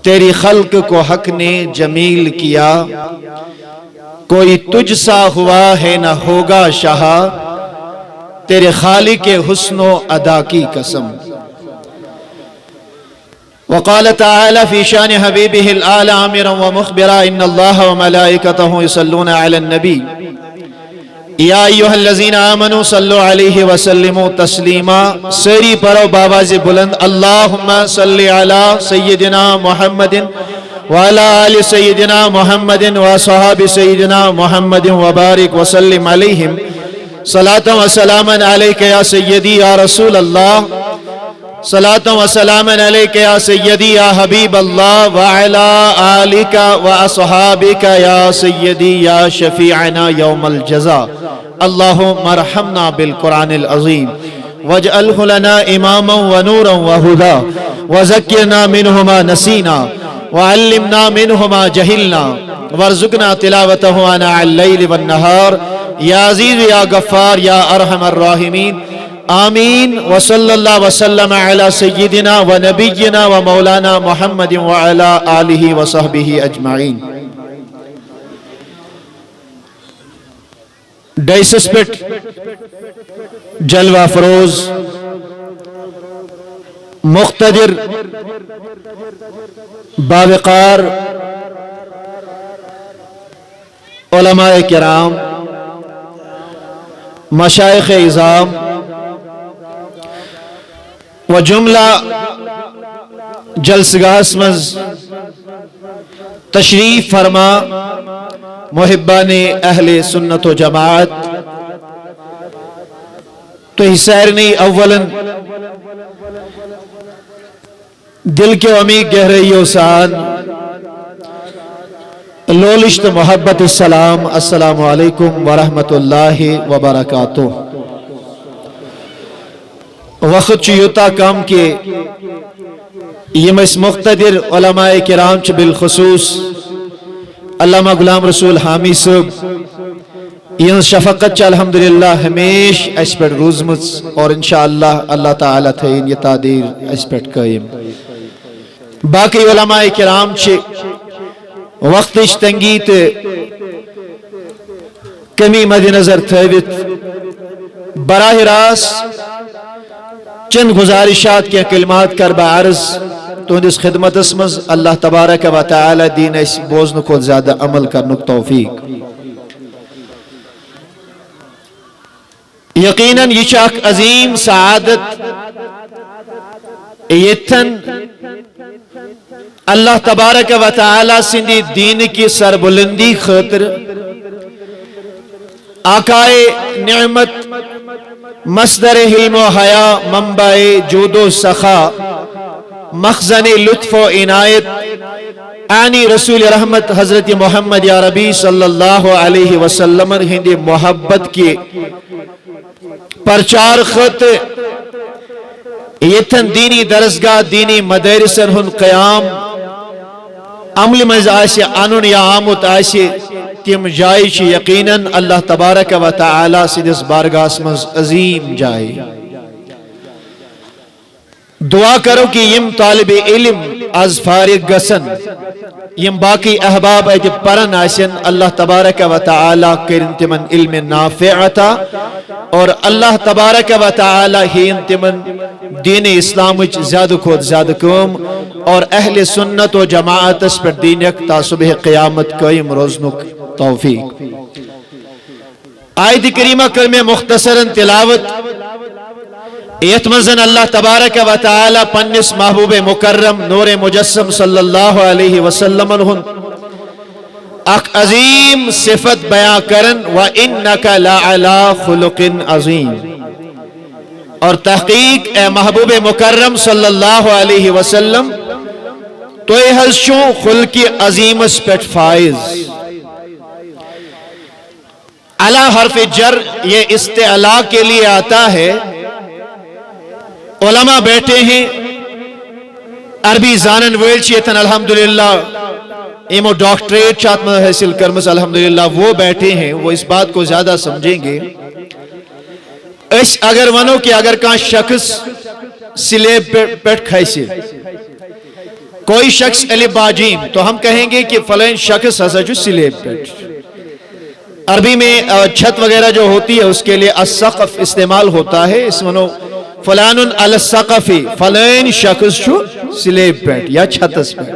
تیری خلق کو حق نے جمیل کیا، کوئی تجھ سا ہوا ہے نہ ہوگا شاہ، تیرے خالق حسن و ادا کی قسم۔ وقال تعالى في شان حبيبه الآل عامرا ومخبرا إن الله وملائكته يصلون على النبي يا أيها الذين آمنوا صلوا عليه وسلموا تسليما۔ سری پڑھو باواز بلند، اللهم صل على سيدنا محمد وعلى آل سيدنا محمد وصحاب سيدنا محمد وبارك وسلم عليهم صلاة وسلاما عليك يا سيدي يا رسول الله، صلاة وسلاما عليك يا سيدي يا حبيب الله، وعلى آلك وأصحابك يا سيدي يا شفيعنا يوم الجزاء۔ اللهم ارحمنا بالقرآن العظيم واجعله لنا إماما ونورا وهدى، وذكرنا منه ما نسينا وعلمنا منه ما جهلنا، وارزقنا تلاوته آناء الليل والنهار يا عزيز يا غفار يا أرحم الراحمين، آمین۔ وصلی اللہ وسلم علی سیدنا و نبینا و مولانا محمد وعلی آلہ وصحبہ اجمعین۔ ڈائسس پٹ جلوہ فروز مقتدر باوقار علماء کرام مشائخ اعظام و جملہ جلسگاہس مز تشریف فرما محبان اہل سنت و جماعت، تو سیرنی اولاً دل کے عمیق گہرائیوں سان لولشت محبت السلام، السلام علیکم ورحمت اللہ وبرکاتہ۔ وقت یوتا کم کہ یم اس مقتدر علماء کرام چھ بالخصوص علامہ غلام رسول حامی صاحب ین شفقت چھ الحمدللہ ہمیش اس پر روزمت، اور انشاءاللہ اللہ تعالیٰ تھین یہ تعدیر اس پر قائم۔ باقی علماء کرام چھ وقت تنگیت کمی مد نظر تھوت براہ راست چند گزارشات کے کلمات کر بعرض تہندس خدمت مز، اللہ تبارک و تعالی دین اس بوزن کو زیادہ عمل کرنک توفیق۔ یقیناً یہ اخ عظیم سعادت یتن اللہ تبارک و تعالی سندی دین کی سربلندی خاطر آقائے نعمت مصدر حلم و حیا، منبع جود و سخا، مخزن لطف و عنایت، آنی رسول رحمت حضرت محمد یا ربی صلی اللہ علیہ وسلم ہندی محبت کی پرچار خط یتن دینی درسگاہ دینی مدارسن ہن قیام عمل مز آسے انن یا آمت آسے تم جائے چھ یقیناً اللہ تبارک و تعالی سدس بارگاہ مز عظیم جائے۔ دعا کرو کہ یم طالب علم از فارغ گسن، یم باقی احباب ایت پرن آسن، اللہ تبارک و تعالی کرن تمن علم نافع عطا، اور اللہ تبارک و تعالی ہین تمن دین اسلام زیادہ کھوت زیادہ کم، اور اہل سنت و جماعت اس پر دینک تا صبح قیامت قائم روزنک توفیق۔ آیت کریمہ کلمہ مختصراً تلاوت یتمزن اللہ تبارک و تعالی پنس محبوب مکرم نور مجسم صلی اللہ علیہ وسلم اک عظیم صفت بیان کرن وَإِنَّكَ لَعَلَىٰ خُلُقٍ عَظِيمٍ، اور تحقیق اے محبوب مکرم صلی اللہ علیہ وسلم تو اے حضشوں خلق عظیم اس پیٹ فائز۔ علا حرف جر یہ استعلا کے لیے آتا ہے۔ علماء بیٹھے ہیں عربی زانن ویل چیتن الحمدللہ ایمو ڈاکٹریٹ چاہت میں حاصل کرمس الحمدللہ وہ بیٹھے ہیں، وہ اس بات کو زیادہ سمجھیں گے۔ اس اگر ونو کہ اگر کان شخص سلیب پیٹ کھائیسی کوئی شخص الف با جیم تو ہم کہیں گے کہ فلان شخص ہسا چھُ سلیب پہ. عربی میں چھت وغیرہ جو ہوتی ہے اس کے لیے السقف استعمال ہوتا ہے. اس منو فلان علی السقف، فلان شخص چھُ سلیب پہ یا چھتس پہ.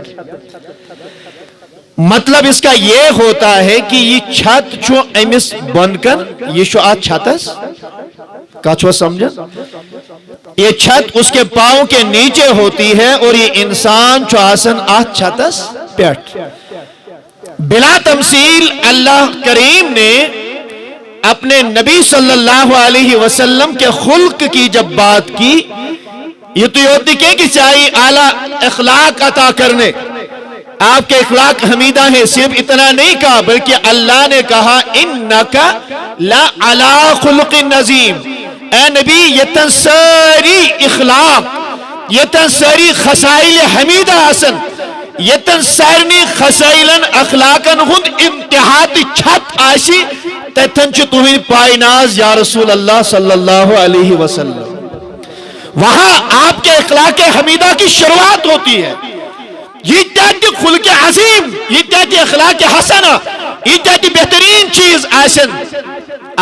مطلب اس کا یہ ہوتا ہے کہ یہ چھت چھو امس بن کر یہ چھو آت چھتس کا چھو سمجھا. یہ چھت اس کے پاؤں کے نیچے ہوتی ہے اور یہ انسان چھو آسن آت چھتس پیٹ. بلا تمثیل اللہ کریم نے اپنے نبی صلی اللہ علیہ وسلم کے خلق کی جب بات کی، یہ تو ہوتی کہ چاہیے اعلیٰ اخلاق عطا کرنے، آپ کے اخلاق حمیدہ ہیں. صرف اتنا نہیں کہا بلکہ اللہ نے کہا انکا لعلی خلق عظیم. اے نبی یہ تن ساری اخلاق، یہ تن ساری خصائل حمیدہ حسن، یہ تن سارنی خصائلن اخلاقن ہند امتحاد چھت آشی تتن چھ تمہیں پائناز یا رسول اللہ صلی اللہ علیہ وسلم. وہاں آپ کے اخلاق حمیدہ کی شروعات ہوتی ہے. یہ تیتی خلق عظیم، یہ تیتی اخلاق حسنہ، یہ تیتی بہترین چیز آسن.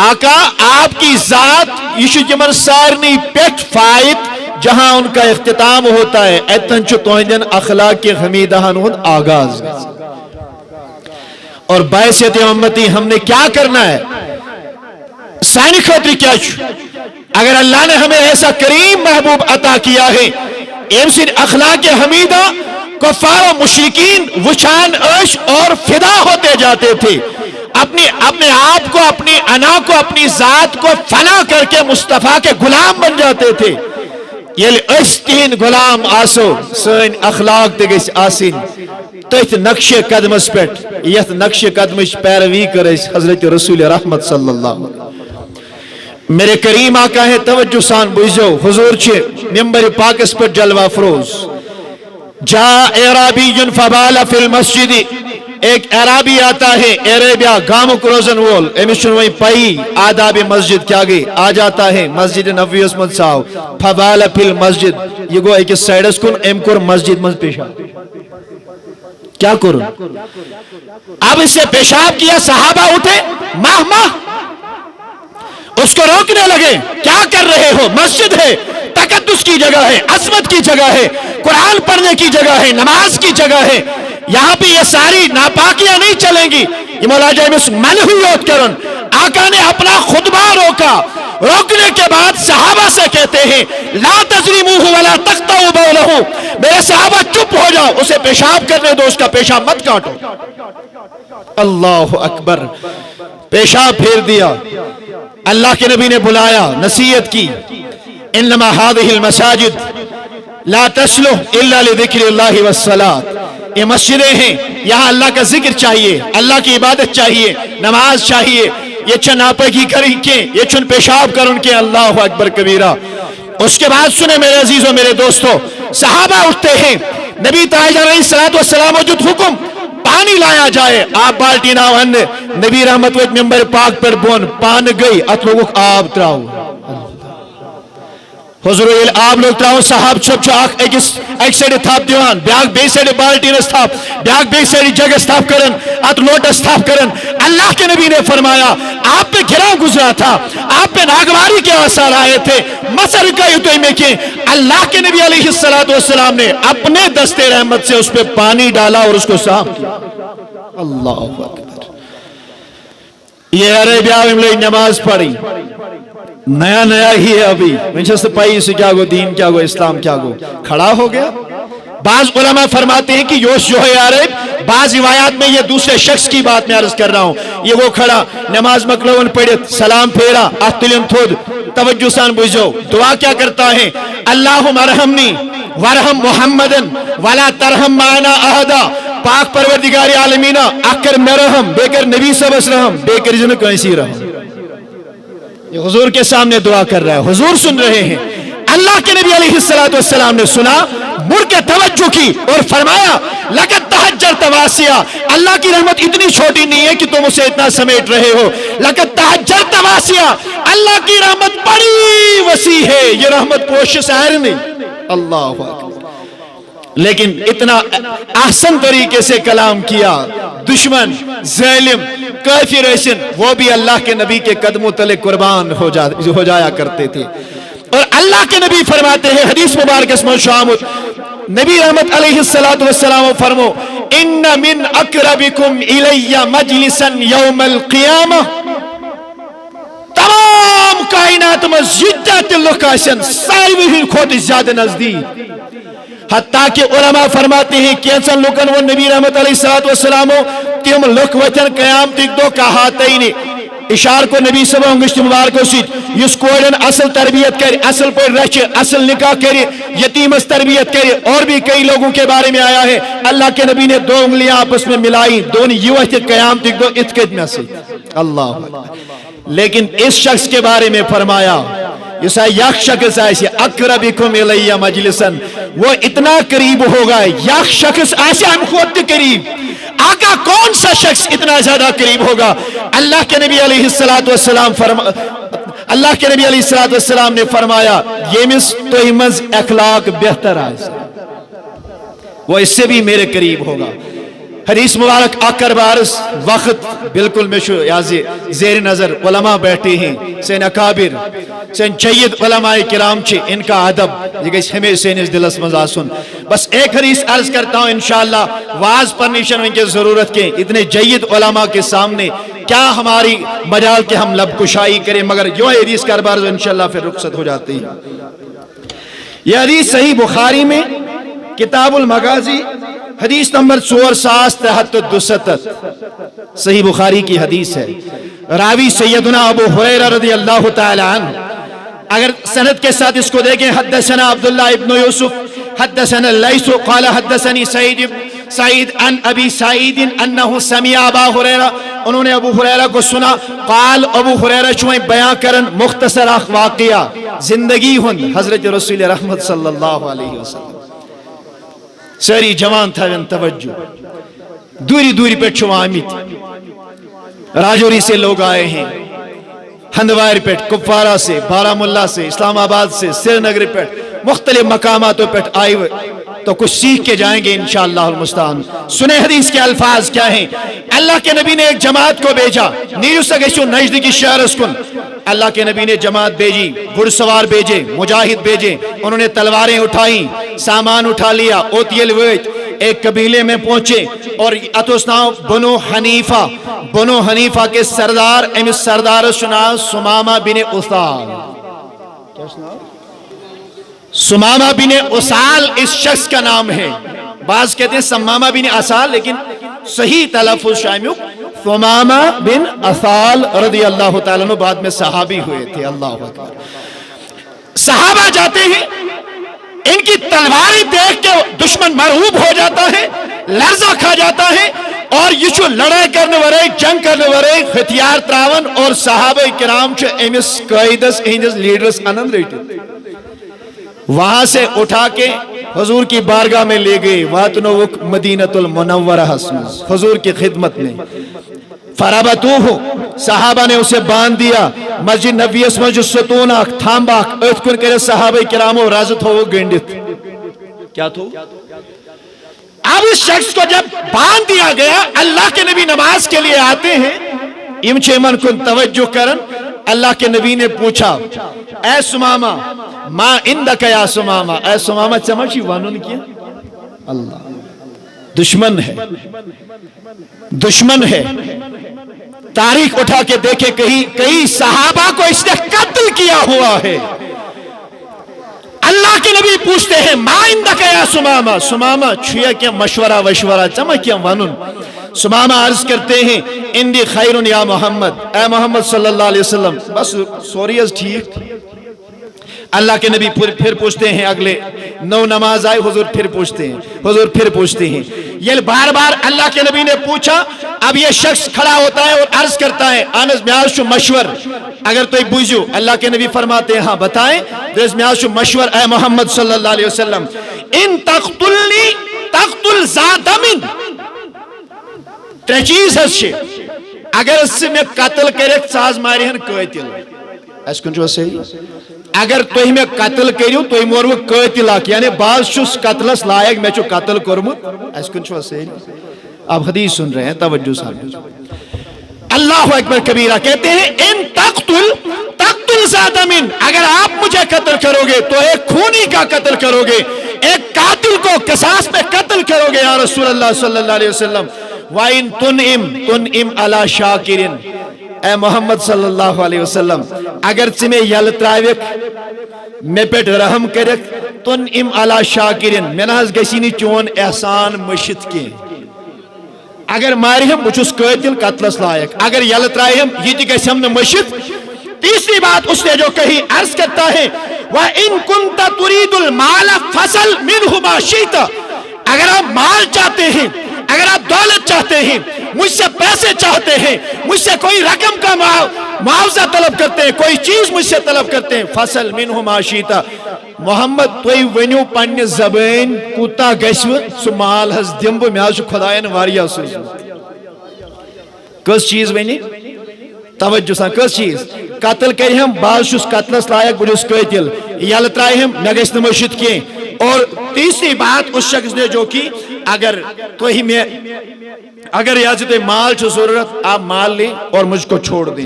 آقا آپ کی ذات یہ جمن سارنی پیٹ فائد جہاں ان کا اختتام ہوتا ہے ایتن چھ توہندن اخلاق حمیدہ ہن آغاز. اور باعثیت امتی ہم نے کیا کرنا ہے؟ سانی خاطر کیا چھو؟ اگر اللہ نے ہمیں ایسا کریم محبوب عطا کیا ہے، امسن اخلاق حمیدہ کفار و مشرکین وچان عش اور فدا ہوتے جاتے تھے. اپنے آپ کو، اپنی انا کو، اپنی ذات کو فنا کر کے مصطفیٰ کے غلام بن جاتے تھے. یہ تین غلام آسو سن اخلاق تگس آسن تیت نقش قدمس پیٹ یت نقش قدمش پیروی کرس حضرت رسول رحمت صلی اللہ علیہ وسلم. میرے کریم آقا ہے توجہ سان بوجھو، حضور چھے ممبر پاکس پر جلوہ فروز. جا اعرابی فبال فی المسجد، ایک اعرابی آتا ہے عربیہ گامو کروزن وول، امیشن وہی پائی آداب مسجد کیا گئی آ جاتا ہے مسجد نبوی اسمت ساو فبال فی المسجد. یہ گو ایک سائیڈس کن ام کر مسجد مز پیشاب کیا کرو. اب اس سے پیشاب کیا، صحابہ اٹھے ماہ اس کو روکنے لگے. کیا کر رہے ہو؟ مسجد ہے، تقدس کی جگہ ہے، عظمت کی جگہ ہے، قرآن پڑھنے کی جگہ ہے، نماز کی جگہ ہے، یہاں پہ یہ ساری ناپاکیاں نہیں چلیں گی. یہ مولا جائمس منحیوت کرن. آقا نے اپنا خطبہ روکا. روکنے کے بعد صحابہ سے کہتے ہیں لا تظلموہ ولا تقطعوا بولہ، میرے صحابہ چپ ہو جاؤ، اسے پیشاب کرنے دو، اس کا پیشاب مت کاٹو. اللہ اکبر. پیشاب پھیر دیا. اللہ کے نبی نے بلایا، نصیحت کی انما هذه المساجد لا تصلح الا لذکر اللہ والصلاۃ. یہ مسجدیں ہیں، یہاں اللہ کا ذکر چاہیے، اللہ کی عبادت چاہیے، نماز چاہیے. یہ چھن ناپاکی کریں کے، یہ چھن پیشاب کرن کے. اللہ اکبر کبیرہ. اس کے بعد سنیں میرے عزیزوں میرے دوستوں، صحابہ اٹھتے ہیں، نبی تاجر علیہ السلام وجود حکم پانی لایا جائے. آپ بالٹی ناو ہن نبی رحمت ویت ممبر پاک پر بون پان گئی ات لوگوں آب تراؤ. حضور آب لوگ تراؤ. صحاب چھپ چھاک ایک سیڑی تھاپ دیوان، بیاک بے سیڑی بالٹینس تھاپ، بیاک بے سیڑی جگس تھاپ کرن، ات لوٹس تھاپ کرن. اللہ کے نبی نے فرمایا آپ پہ گھرا گزرا تھا، آپ پہ ناگواری کے آثار آئے تھے، مصر کا یوتوئی میں کہ اللہ کے نبی علیہ السلام نے اپنے دستے رحمت سے اس پہ پانی ڈالا اور اس کو صاف کیا. اللہ اکبر. یہ عربیہ میں نماز پڑھی، نیا نیا ہی ہے ابھی، منشست پائی سے کیا گو دین کیا گو اسلام کیا گو کھڑا ہو گیا. بعض علماء فرماتے ہیں کہ یوش جو ہے عرب، بعض روایات میں یہ دوسرے شخص کی بات میں عرض کر رہا ہوں. یہ وہ کھڑا نماز مکلون پڑھت، سلام پھیرا، اتلن تھود. توجہ سان بجھو دعا کیا کرتا ہے؟ اللہم ارحمنی ورحم محمدن ولا ترحم معنا احدا. پاک پروردگار عالمینہ اکر میں رحم، بے کر نبی صلی اللہ علیہ وسلم، بے کر جن کیسی رحم. یہ حضور کے سامنے دعا کر رہا ہے، حضور سن رہے ہیں. اللہ کے نبی علیہ السلام نے سنا، مڑ کے توجہ کی اور فرمایا لقد تہجرت واسعا. اللہ کی رحمت اتنی چھوٹی نہیں ہے کہ تم اسے اتنا سمیٹ رہے ہو. لقد تہجرت واسعا، اللہ کی رحمت بڑی وسیع ہے، یہ رحمت پوش سائر نہیں. اللہ اکبر. لیکن اتنا احسن طریقے سے کلام کیا. دشمن ظالم کافر ایسن وہ بھی اللہ کے نبی کے قدموں تلے قربان ہو جایا کرتے تھے. اور اللہ کے نبی فرماتے ہیں حدیث مبارک اسمہ شامل نبی رحمت علیہ السلام فرمو ان من اقربکم الی مجلسا یوم القیامہ. تمام کائنات میں زیادہ لوگ آسن ساروی ہند کھوت زیادہ نزدیک. حتیٰ کہ علماء فرماتے ہیں کینسن لوکن وہ نبی رحمت علیہ السلام تم لوک وچن قیامتک دو کہاتین اشار کو نبی صلی اللہ علیہ وسلم مبارک سیت یس کوڑن اصل تربیت کرے اصل پر رچے اصل نکاح کرے یتیمس تربیت کرے. اور بھی کئی لوگوں کے بارے میں آیا ہے اللہ کے نبی نے دو انگلیاں آپس میں ملائی دونوں یہ تھے قیامتک دو اتقد میں سے اللہ. لیکن اس شخص کے بارے میں فرمایا اس یک شخص ایسے اقربکم الی مجلسن وہ اتنا قریب ہوگا یک شخص ایسے ہم خود قریب. آقا کون سا شخص اتنا زیادہ قریب ہوگا؟ اللہ کے نبی علیہ السلام نے فرمایا یمس توہمز اخلاق بہتر آئے وہ اس سے بھی میرے قریب ہوگا. حدیث مبارک آکر بارس وقت بالکل میں زیر نظر علماء بیٹھے ہیں سین اکابر سین جید علماء کرام چھے ان کا ادب یہ ہمیں سین اس دلس مزاسن. بس ایک حدیث عرض کرتا ہوں انشاءاللہ واز پرنیشن ان کے ضرورت کے اتنے جید علماء کے سامنے کیا ہماری مجال کے ہم لب کشائی کریں مگر جو حدیث کا بارس انشاءاللہ پھر رخصت ہو جاتی ہے. یہ حدیث صحیح بخاری میں کتاب المغازی حدیث نمبر 4773 صحیح بخاری کی حدیث ہے. راوی سیدنا ابو ہریرہ رضی اللہ تعالی عنہ. اگر سند کے ساتھ اس کو دیکھیں حدثنا عبداللہ ابن یوسف حدثنا اللیث قال حدثنی سعید عن ابی سعید انہو سمع ابا ہریرہ انہوں نے ابو ہریرہ کو سنا. قال ابو ہریرہ چوئیں بیان کرن مختصر واقعہ زندگی ہند حضرت رسول رحمت صلی اللہ علیہ وسلم. ساری جوان تھاوین توجہ دوری دوری پیٹ چھو آمیت راجوری سے لوگ آئے ہیں ہندوائر پیٹ کپوارہ سے بارہمولہ سے اسلام آباد سے سری نگر پیٹ مختلف مقاماتوں پیٹ آئے ہوئے تو کچھ سیکھ کے جائیں گے انشاءاللہ المستعان. سنیں حدیث کے الفاظ کیا ہیں. اللہ کے نبی نے ایک جماعت کو بھیجا نیو سگشو نجد کی شہر اسکن. اللہ کے نبی نے جماعت بھیجی گھڑ سوار بھیجے مجاہد بھیجے انہوں نے تلواریں اٹھائیں سامان اٹھا لیا. اوتیل ویت ایک قبیلے میں پہنچے اور اتوسناؤ بنو حنیفہ کے سردار امس سردار سنا سمامہ بن اسال. سمامہ بن اسال اس شخص کا نام ہے. بعض کہتے ہیں سمامہ بن اسال لیکن صحیح تلفظ شامل سمامہ بن اسال رضی اللہ تعالیٰ عنہ بعد میں صحابی ہوئے تھے. اللہ اکبر. صحابہ جاتے ہیں ان کی تلواریں دیکھ کے دشمن مرعوب ہو جاتا ہے لرزہ کھا جاتا ہے اور یہ جو لڑائی کرنے والے جنگ کرنے والے ہتھیار تراون اور صحابہ کرام چھ امس قائدس انجس لیڈرز انند ریٹے وہاں سے اٹھا کے حضور کی بارگاہ میں لے گئے. واتنوک مدینۃ المنورہ حضور کی خدمت میں فرابطوہ صحابہ نے اسے باندھ دیا. مسجد نبی اس میں جو ستون تھامبا اتکن کرے صحابہ کرامو رازت ہو گنڈت کیا تو. اب اس شخص کو جب باندھ دیا گیا اللہ کے نبی نماز کے لیے آتے ہیں امچے من کن توجہ کرن. اللہ کے نبی نے پوچھا اے سمامہ ما اندک یا سمامہ. اے سمامہ چمچی وانون کیا اللہ دشمن ہے. تاریخ اٹھا کے دیکھے کئی صحابہ کو اس نے قتل کیا ہوا ہے. اللہ کے نبی پوچھتے ہیں ما اندک یا سمامہ. سمامہ چھویا کیا مشورہ چمچ کیا وانون. سمامہ عرض کرتے ہیں اندی خیرن یا محمد. اے محمد صلی اللہ علیہ وسلم بس سوریز ٹھیک. اللہ کے نبی پھر پوچھتے ہیں اگلے نو نماز آئے حضور پھر پوچھتے ہیں. یہ بار بار اللہ کے نبی نے پوچھا. اب یہ شخص کھڑا ہوتا ہے اور عرض کرتا ہے آنس میاش مشور اگر تو بوجھو. اللہ کے نبی فرماتے ہیں ہاں بتائیں. دس میاش مشور اے محمد صلی اللہ علیہ وسلم ان تقتلنی تقتل ذات من ترے چیز ہے اگر اس سے میں قتل کرے ساز ماری ہن قتل اس کن جو صحیح اگر تھی میں قتل کرو تھی مورو قاتل اخ یعنی باز چھس قتلس لائق میں چھو قتل کورمت اس کن چھو سہی آپ حدیث سن رہے ہیں توجہ سان اللہ اکبر کبیرہ کہتے ہیں ان تقتل ذات من اگر آپ مجھے قتل کرو گے تو ایک خونی کا قتل کرو گے ایک قاتل کو قصاص میں قتل کرو گے یا رسول اللہ صلی اللہ علیہ وسلم وَإِن تُنْعِمْ عَلَى شَاكِرٍ اے محمد صلی اللہ علیہ وسلم اگر ژٕ مےٚ یلہٕ ترٛاوِکھ مےٚ پٮ۪ٹھ رحم کٔرِکھ تُنْعِمْ عَلَى شَاكِرٍ مےٚ نہ حظ گژھی نہٕ چون احسان مٔشِتھ کینٛہہ اگر مارہم بہٕ چھُس قٲتل قتلس لائق اگر یلہٕ ترٛایہم یہِ تہِ گژھٮ۪م نہٕ مٔشِتھ تیسری بات اس نے جو کہی عرض کرتا ہے وَإِن كُنْتَ تُرِيدُ الْمَالَ فَصَلْ مِنْهُ مَا شِئْتَ اگر آپ مال چاہتے ہیں اگر آپ دولت چاہتے ہیں مجھ سے پیسے چاہتے ہیں مجھ سے کوئی رقم کا معاوضہ طلب کرتے ہیں کوئی چیز مجھ سے طلب کرتے ہیں فصل منہ ماشیتا محمد توئی ونیو پنی زبان کوتا گشو سو مال حس دمبو میاز خدایان واریا سوز کس چیز ونی توجہ سان کس چیز قتل کری ہم باز شس قتلس لائق بجس قتل یل ترائی ہم نگس نمشت کی اور تیسری بات اس شخص نے جو کی اگر تو ہی میں اگر یاد سے مال چھو ضرورت آپ مال لیں اور مجھ کو چھوڑ دیں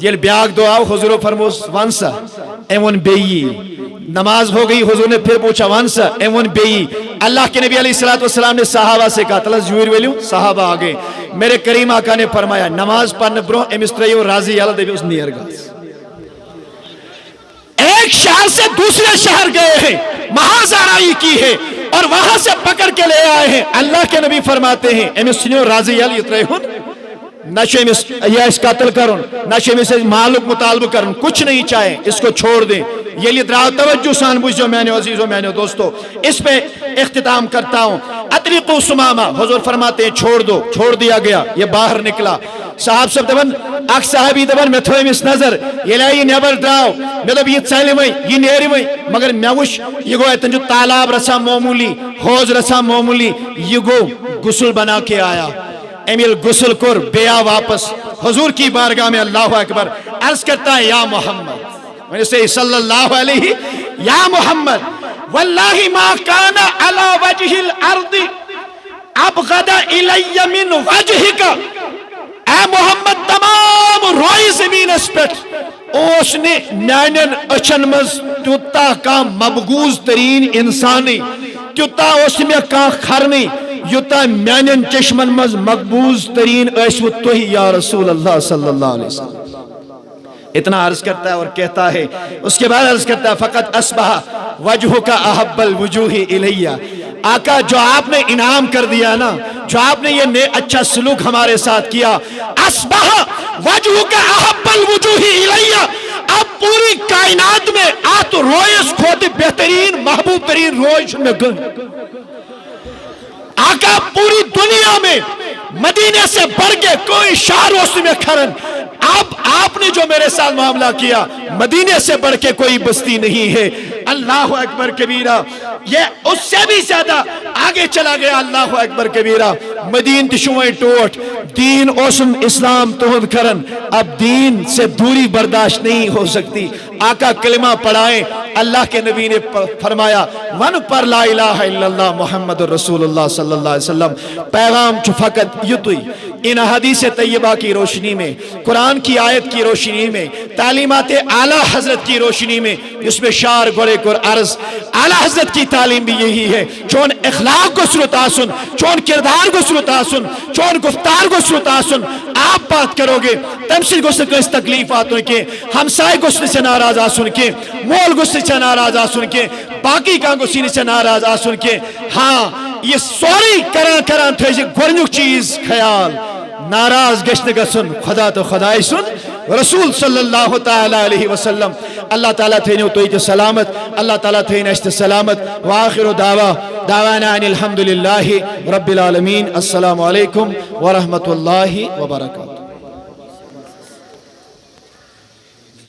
یہ بیاگ دعا حضور فرموس وانسا ایون بیئی نماز ہو گئی حضور نے پھر پوچھا وانسا ایون بیئی اللہ کے نبی علیہ السلام نے صحابہ سے کہا تلس جویر ویلیوں صحابہ آگئے میرے کریم آقا نے فرمایا نماز پڑھنے برو امستریو راضی اللہ دے بھی اس نیر گاز ایک شہر سے دوسرے شہر گئے ہیں محاذ آرائی کی ہے اور وہاں سے پکڑ کے لے آئے ہیں اللہ کے نبی فرماتے ہیں امستریو راضی اللہ اترے ہن نشے میں اس قتل کرن نشے میں سے معلوم مطالبہ کرن کچھ نہیں چاہے اس کو چھوڑ دیں یہ لیے دراؤ توجہ سان بجھو میں نے عزیزوں میں نے دوستو اس پہ اختتام کرتا ہوں اطریقو سمامہ حضور فرماتے ہیں چھوڑ دو چھوڑ دیا گیا یہ باہر نکلا صاحب سب دبن اک صاحبی دبن میں تھوئے اس نظر یہ لائے یہ نیبر دراؤ میں دب یہ چیلے میں یہ نیری میں مگر میں وش یہ گو ایتن جو تالاب رسا معمولی حوض رسا معمولی یہ گو غسل بنا کے آیا امیل غسل کر بیا واپس حضور کی بارگاہ میں اللہ اکبر عرض کرتا ہے یا محمد میں نے سے صلی اللہ علیہ یا محمد واللہ ما کانا علی وجہ الارض ابغض الی من وجہک اے محمد تمام روئی زمین اس پٹ اس نے میانن اچھن مز تیوتا کا مبغوز ترین انسانی تیوتا اس میں کا خرنی یوتا میانن چشمن مز مقبوض ترین ایسو تو ہی یا رسول اللہ صلی اللہ علیہ وسلم اتنا عرض کرتا ہے اور کہتا ہے اس کے بعد عرض کرتا ہے فقط اصبح وجہ کا احب الوجوہ الیہ آقا جو آپ نے انعام کر دیا نا جو آپ نے یہ اچھا سلوک ہمارے ساتھ کیا اصبح وجہ کا احب الوجوہ الیہ اب پوری کائنات میں آت رویس کھوت بہترین محبوب ترین رویش میں گن آقا پوری دنیا میں مدینے سے بڑھ کے کوئی شہر اس میں کھرن اب آپ نے جو میرے ساتھ معاملہ کیا مدینے سے بڑھ کے کوئی بستی نہیں ہے اللہ اکبر کبیرہ یہ اس سے بھی زیادہ آگے چلا گیا اللہ اکبر کبیرہ مدین تشوئیں ٹوٹ دین اوسم اسلام تہد کرن اب دین سے دوری برداشت نہیں ہو سکتی آقا کلمہ پڑھائیں اللہ کے نبی نے فرمایا ون پر لا الہ الا اللہ محمد رسول اللہ صلی اللہ علیہ وسلم پیغام چو فقط یتوئی ان حدیث طیبہ کی روشنی میں قرآن کی آیت کی روشنی میں تعلیمات اعلیٰ حضرت کی روشنی میں اس میں شعر گورے کر عرض اعلیٰ حضرت کی تعلیم بھی یہی ہے چون اخلاق کو سلوت آسن چون کردار کو سلوت آسن چون گفتار کو سلوت آسن آپ بات کرو گے تمثیل کو سکتے اس تکلیف آتوں کے ہمسائے کو سے ناراض آسن کے مول کو سے ناراض آسن کے باقی کان کو سینے سے ناراض آسن کے ہاں یہ سوری کران تھے گورنک چیز خیال ناراض گشت گسن خدا تو خدای سن رسول صلی اللہ تعالی علیہ وسلم اللہ تعالیٰ تھے نیو تویت سلامت اللہ تعالیٰ تھے نشت سلامت وآخر دعوانا ان الحمدللہ رب العالمین السلام علیکم ورحمت اللہ وبرکاتہ